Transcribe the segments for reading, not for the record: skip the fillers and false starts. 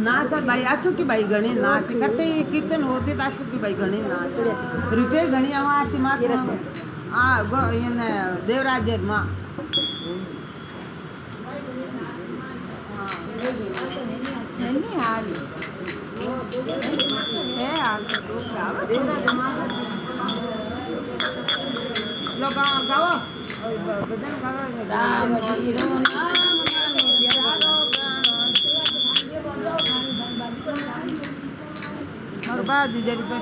नाच बाई अचो की बाई घणी नाच कटे कीर्तन होते अचो की बाई घणी नाच रुपये घणी अवा आरती मात आ गो येने देवराज मा नहीं हाल है हाल तो देवराज मा लोग गाओ भजन गाओ राम जीरो नाम और बाद जरी पर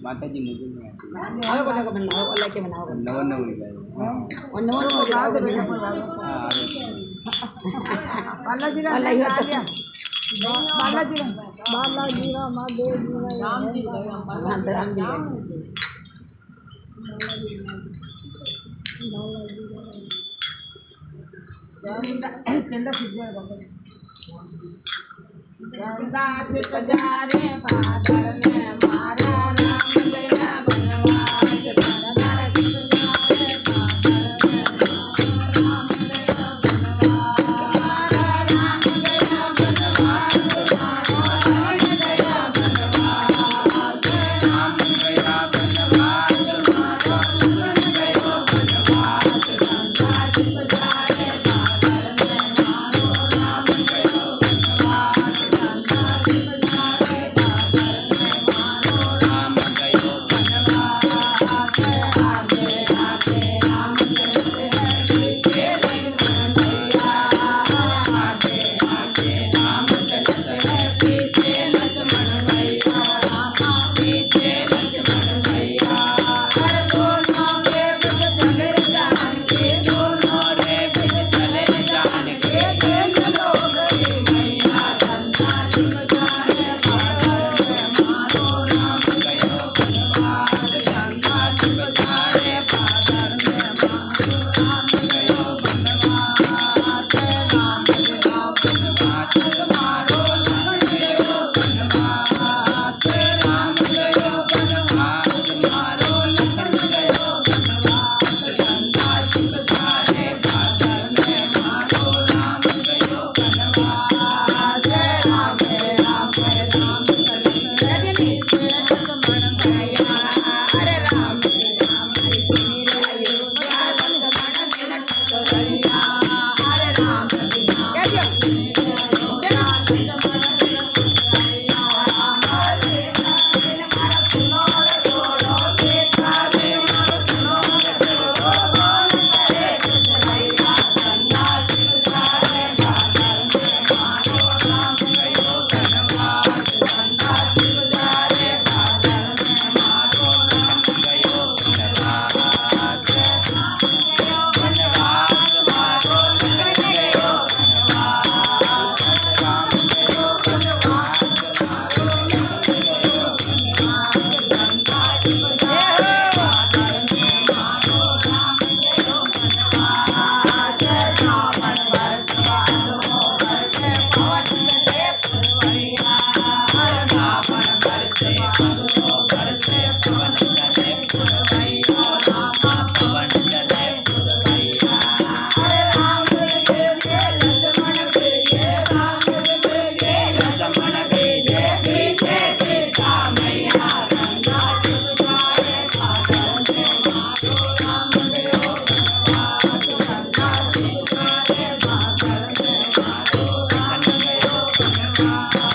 माताजी मुझे नहीं आती આવે કોને કે બનાવો ઓલા કે બનાવો नव नव गाय और नવો नવો બાદ આવે બાલાજી રા અલા યો તો બાલાજી રા રામજી રામજી ચંદા સુજવા બાબા ચંદા ચિત જારે પાદર ને મારા રામ ગયા બનવાસ ચંદા ચિત જારે પાદર ને રામ ગયા બનવાસ રામ ગયા બનવાસ રામ ગયા બનવાસ राम गया बनवास माता सुन गयो बनवास चंदा चित जारे पाદર ने मारो राम गयो बनवास चंदा चित जारे पाદર ने मारो राम गयो बनवास आगे आगे राम चलते हैं पीछे लक्ष्मण भैया आगे आगे राम चलते हैं पीछे लक्ष्मण भैया पीछे लक्ष्मण भैया हर दोनों के बिच चले जान के दोनों रे बिच चले जान के देख लो गई मैया चंदा चित जारे पाદર में मारो राम गयो बनवास चंदा चित जारे पाદર में मारो राम गयो बनवास राम गयो बनवास मारो लक्ष्मण गयो बनवास राम गयो बनवास मारो लक्ष्मण गयो बनवास चंदा चित जारे पाદર में मारो राम गयो बनवास राम चलते नीचे लक्ष्मण भैया अरे राम हमारी मेरे अयोध्या लक्ष्मण मिनट तो भैया अरे राम क्या दिया लक्ष्मण भैया हमारे मारा सुनो रे छोड़ो सीता रे मारा सुनो रे छोड़ो कौन करे कुछ भैया चंदा चित जारे पाદર में मारो राम गयो बनवास चंदा चित जारे पाદર में मारो राम गयो बनवास गयो बनवास मारो लक्ष्मण गयो बनवास राम गयो बनवास मारो लक्ष्मण गयो बनवास चंदा चित जारे पाદર में मारो राम गयो बनवास रावण बरसवालो बरसे पवन चले पुरवैया रावण बरसवालो बरसे पवन चले पुरवैया रामा पवन चले पुरवैया अरे राम के लक्ष्मण के राम के लक्ष्मण के पीछे सीता मैया चंदा चित जारे पाદર में मारो राम गयो बनवास चंदा चित जारे पाદર में मारो राम गयो बनवास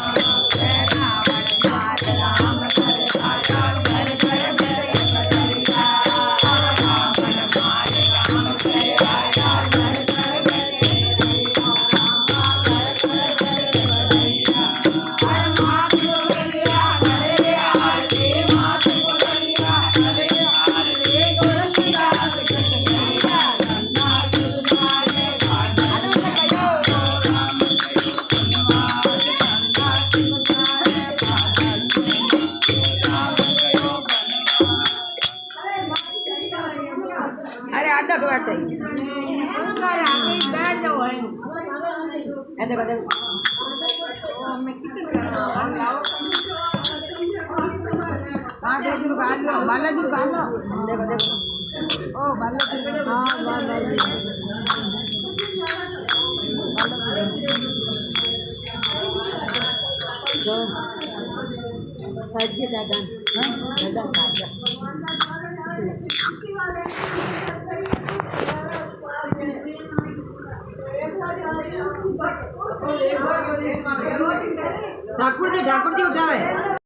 रावण मार राम कर आया घर घर मेरे कटरिया रावण मार राम कर आया घर घर मेरे रामा घर घर मेरे बड़ैया हर मात बोलिया करे आरती मात बोलिया करे आरती तुलसीदास कृष्णैया चंदा चित जारे पाદર में गयो राम गयो बनवास चंदा चित जारे पाદર में राम गयो बनवास अरे आटा के बाटे ऐसे कर हां देखो गाल लो बालाजी गाल लो देखो देखो ओ बालाजी हां बालाजी जो साइड दादा दादा दादा ठाकुर जी उठावे